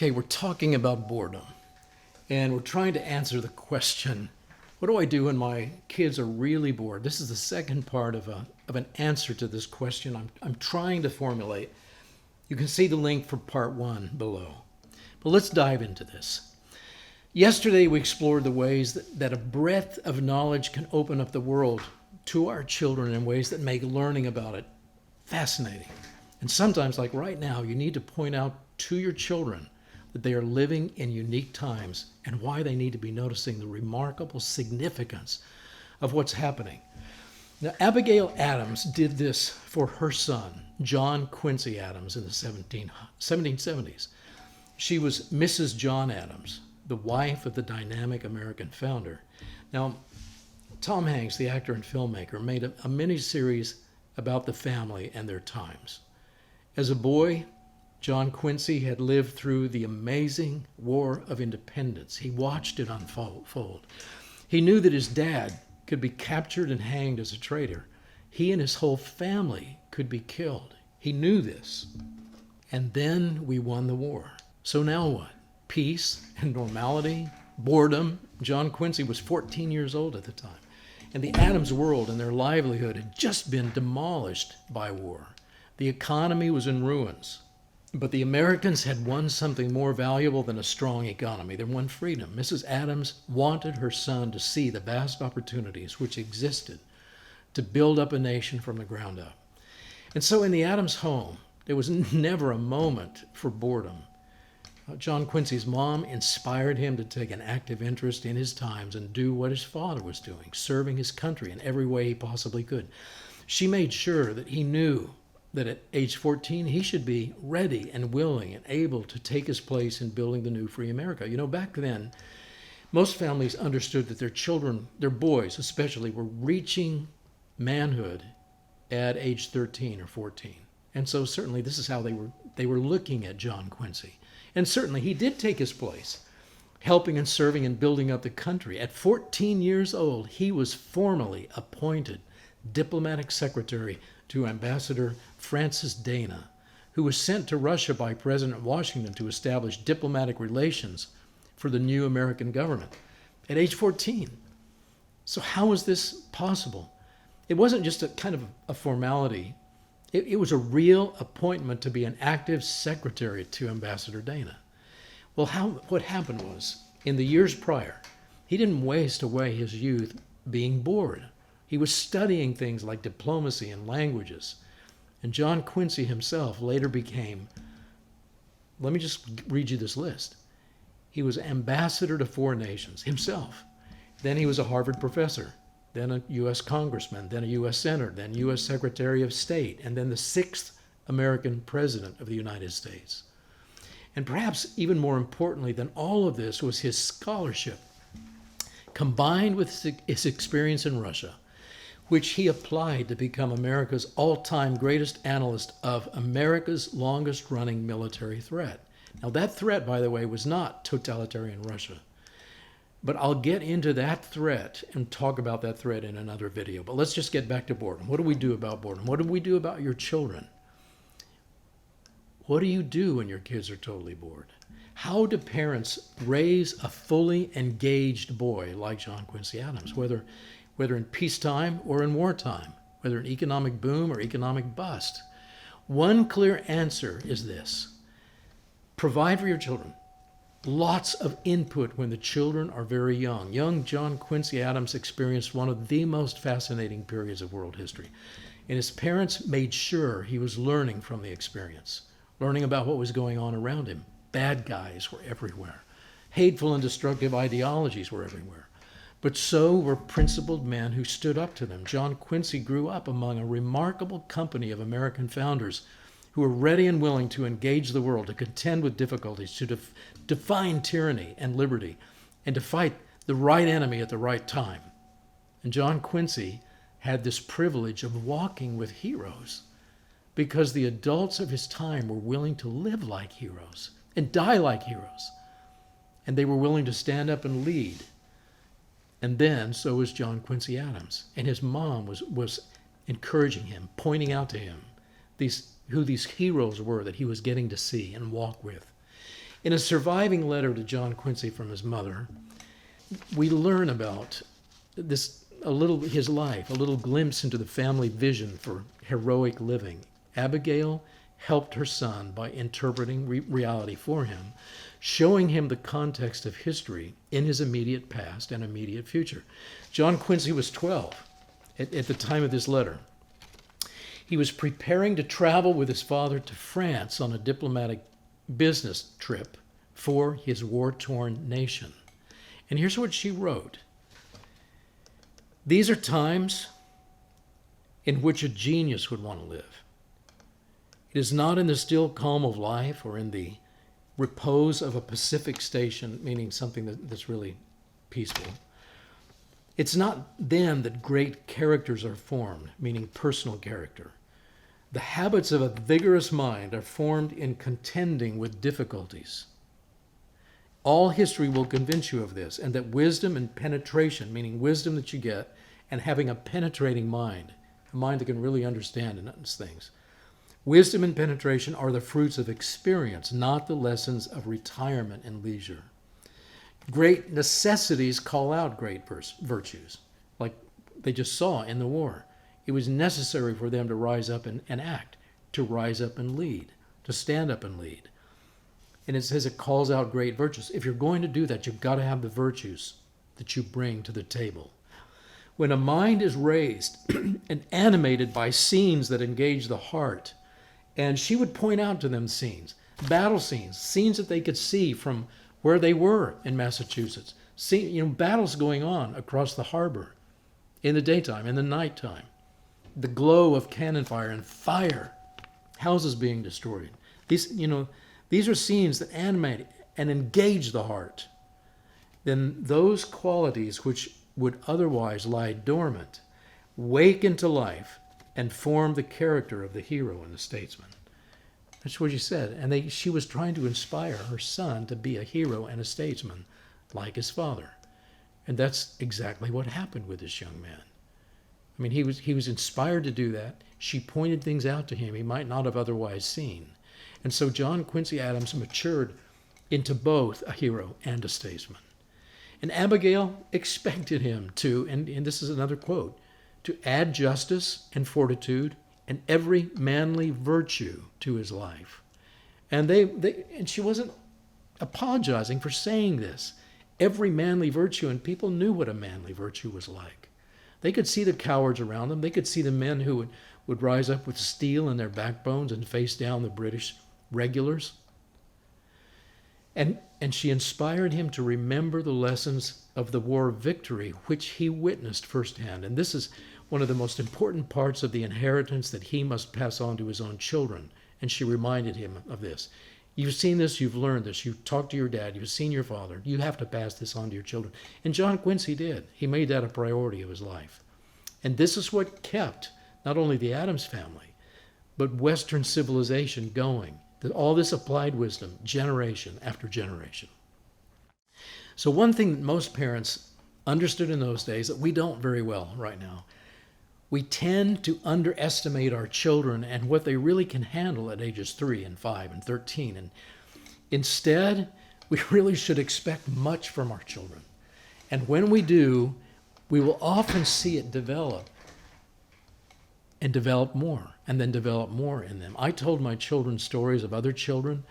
Okay, we're talking about boredom, and we're trying to answer the question, what do I do when my kids are really bored? This is the second part of an answer to this question I'm trying to formulate. You can see the link for part one below. But let's dive into this. Yesterday, we explored the ways that a breadth of knowledge can open up the world to our children in ways that make learning about it fascinating. And sometimes, like right now, you need to point out to your children that they are living in unique times and why they need to be noticing the remarkable significance of what's happening. Now, Abigail Adams did this for her son, John Quincy Adams, in the 1770s. She was Mrs. John Adams, the wife of the dynamic American founder. Now, Tom Hanks, the actor and filmmaker, made a miniseries about the family and their times. As a boy, John Quincy had lived through the amazing War of Independence. He watched it unfold. He knew that his dad could be captured and hanged as a traitor. He and his whole family could be killed. He knew this. And then we won the war. So now what? Peace and normality? Boredom? John Quincy was 14 years old at the time. And the Adams world and their livelihood had just been demolished by war. The economy was in ruins. But the Americans had won something more valuable than a strong economy. They won freedom. Mrs. Adams wanted her son to see the vast opportunities which existed to build up a nation from the ground up. And so in the Adams home, there was never a moment for boredom. John Quincy's mom inspired him to take an active interest in his times and do what his father was doing, serving his country in every way he possibly could. She made sure that he knew that at age 14, he should be ready and willing and able to take his place in building the new free America. You know, back then, most families understood that their children, their boys especially, were reaching manhood at age 13 or 14. And so certainly this is how they were looking at John Quincy. And certainly he did take his place, helping and serving and building up the country. At 14 years old, he was formally appointed diplomatic secretary to Ambassador Francis Dana, who was sent to Russia by President Washington to establish diplomatic relations for the new American government at age 14. So how was this possible? It wasn't just a kind of a formality. It was a real appointment to be an active secretary to Ambassador Dana. Well, what happened was, in the years prior, he didn't waste away his youth being bored. He was studying things like diplomacy and languages. And John Quincy himself later became, let me just read you this list. He was ambassador to 4 nations himself. Then he was a Harvard professor, then a U.S. congressman, then a U.S. senator, then U.S. Secretary of State, and then the 6th American president of the United States. And perhaps even more importantly than all of this was his scholarship, combined with his experience in Russia, which he applied to become America's all-time greatest analyst of America's longest-running military threat. Now, that threat, by the way, was not totalitarian Russia. But I'll get into that threat and talk about that threat in another video. But let's just get back to boredom. What do we do about boredom? What do we do about your children? What do you do when your kids are totally bored? How do parents raise a fully engaged boy like John Quincy Adams, whether in peacetime or in wartime, whether in economic boom or economic bust? One clear answer is this: provide for your children lots of input when the children are very young. Young John Quincy Adams experienced one of the most fascinating periods of world history, and his parents made sure he was learning from the experience, learning about what was going on around him. Bad guys were everywhere. Hateful and destructive ideologies were everywhere. But so were principled men who stood up to them. John Quincy grew up among a remarkable company of American founders who were ready and willing to engage the world, to contend with difficulties, to define tyranny and liberty, and to fight the right enemy at the right time. And John Quincy had this privilege of walking with heroes because the adults of his time were willing to live like heroes and die like heroes. And they were willing to stand up and lead. And then, so was John Quincy Adams. And his mom was encouraging him, pointing out to him who these heroes were that he was getting to see and walk with. In a surviving letter to John Quincy from his mother, we learn about his life, a little glimpse into the family vision for heroic living. Abigail helped her son by interpreting reality for him, showing him the context of history in his immediate past and immediate future. John Quincy was 12 at the time of this letter. He was preparing to travel with his father to France on a diplomatic business trip for his war-torn nation. And here's what she wrote. These are times in which a genius would want to live. It is not in the still calm of life or in the repose of a Pacific station, meaning something that's really peaceful. It's not then that great characters are formed, meaning personal character. The habits of a vigorous mind are formed in contending with difficulties. All history will convince you of this, and that wisdom and penetration, meaning wisdom that you get, and having a penetrating mind, a mind that can really understand things. Wisdom and penetration are the fruits of experience, not the lessons of retirement and leisure. Great necessities call out great virtues, like they just saw in the war. It was necessary for them to rise up and act, to rise up and lead, to stand up and lead. And it says it calls out great virtues. If you're going to do that, you've got to have the virtues that you bring to the table. When a mind is raised and animated by scenes that engage the heart, and she would point out to them scenes, battle scenes that they could see from where they were in Massachusetts. Battles going on across the harbor in the daytime, in the nighttime. The glow of cannon fire and fire, houses being destroyed. These are scenes that animate and engage the heart. Then those qualities which would otherwise lie dormant wake into life and form the character of the hero and the statesman. That's what she said. And she was trying to inspire her son to be a hero and a statesman like his father. And that's exactly what happened with this young man. I mean, he was inspired to do that. She pointed things out to him he might not have otherwise seen. And so John Quincy Adams matured into both a hero and a statesman. And Abigail expected him to, and this is another quote, to add justice and fortitude and every manly virtue to his life. And and she wasn't apologizing for saying this. Every manly virtue, and people knew what a manly virtue was like. They could see the cowards around them. They could see the men who would rise up with steel in their backbones and face down the British regulars. And she inspired him to remember the lessons of the war victory, which he witnessed firsthand. And this is one of the most important parts of the inheritance that he must pass on to his own children. And she reminded him of this. You've seen this, you've learned this, you've talked to your dad, you've seen your father. You have to pass this on to your children. And John Quincy did. He made that a priority of his life. And this is what kept not only the Adams family, but Western civilization going. All this applied wisdom, generation after generation. So one thing that most parents understood in those days that we don't very well right now, we tend to underestimate our children and what they really can handle at ages 3 and 5 and 13. And instead, we really should expect much from our children. And when we do, we will often see it develop and develop more, and then develop more in them. I told my children stories of other children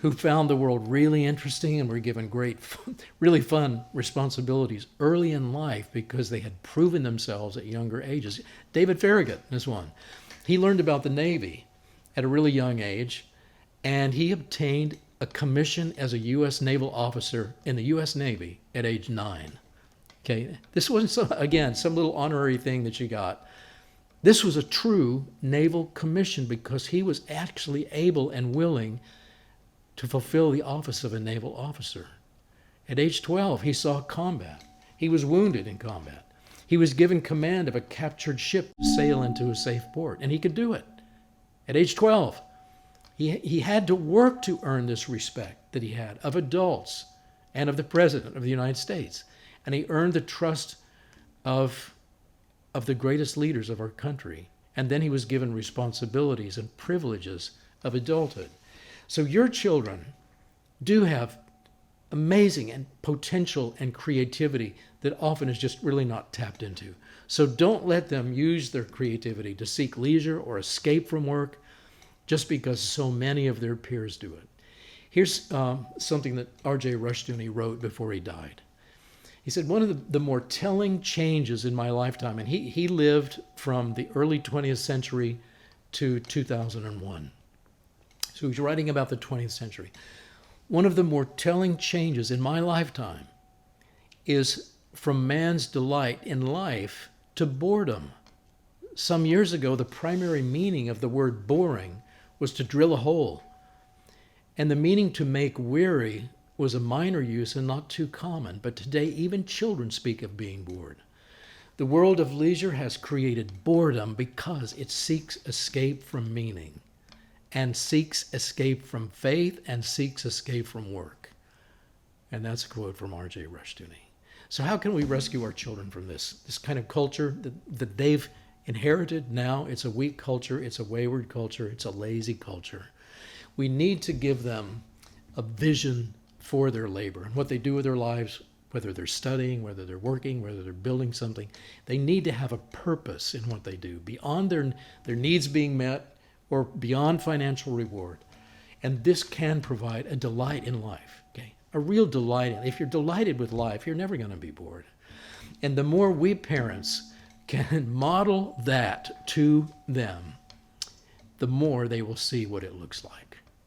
who found the world really interesting and were given great, really fun responsibilities early in life because they had proven themselves at younger ages. David Farragut is one. He learned about the Navy at a really young age, and he obtained a commission as a U.S. naval officer in the U.S. Navy at age 9. Okay, this wasn't, some little honorary thing that you got. This was a true naval commission because he was actually able and willing to fulfill the office of a naval officer. At age 12, he saw combat. He was wounded in combat. He was given command of a captured ship to sail into a safe port, and he could do it. At age 12, he had to work to earn this respect that he had of adults and of the President of the United States. And he earned the trust of the greatest leaders of our country. And then he was given responsibilities and privileges of adulthood. So your children, do have amazing and potential and creativity that often is just really not tapped into. So don't let them use their creativity to seek leisure or escape from work just because so many of their peers do it. Here's something that R.J. Rushdoony wrote before he died. He said, one of the more telling changes in my lifetime, and he lived from the early 20th century to 2001. So he's writing about the 20th century. One of the more telling changes in my lifetime is from man's delight in life to boredom. Some years ago, the primary meaning of the word boring was to drill a hole. And the meaning to make weary was a minor use and not too common. But today, even children speak of being bored. The world of leisure has created boredom because it seeks escape from meaning, and seeks escape from faith, and seeks escape from work. And that's a quote from R.J. Rushdoony. So how can we rescue our children from this kind of culture that they've inherited? Now it's a weak culture, it's a wayward culture, it's a lazy culture. We need to give them a vision for their labor and what they do with their lives, whether they're studying, whether they're working, whether they're building something. They need to have a purpose in what they do, beyond their needs being met or beyond financial reward. And this can provide a delight in life, okay? A real delight. If you're delighted with life, you're never going to be bored. And the more we parents can model that to them, the more they will see what it looks like.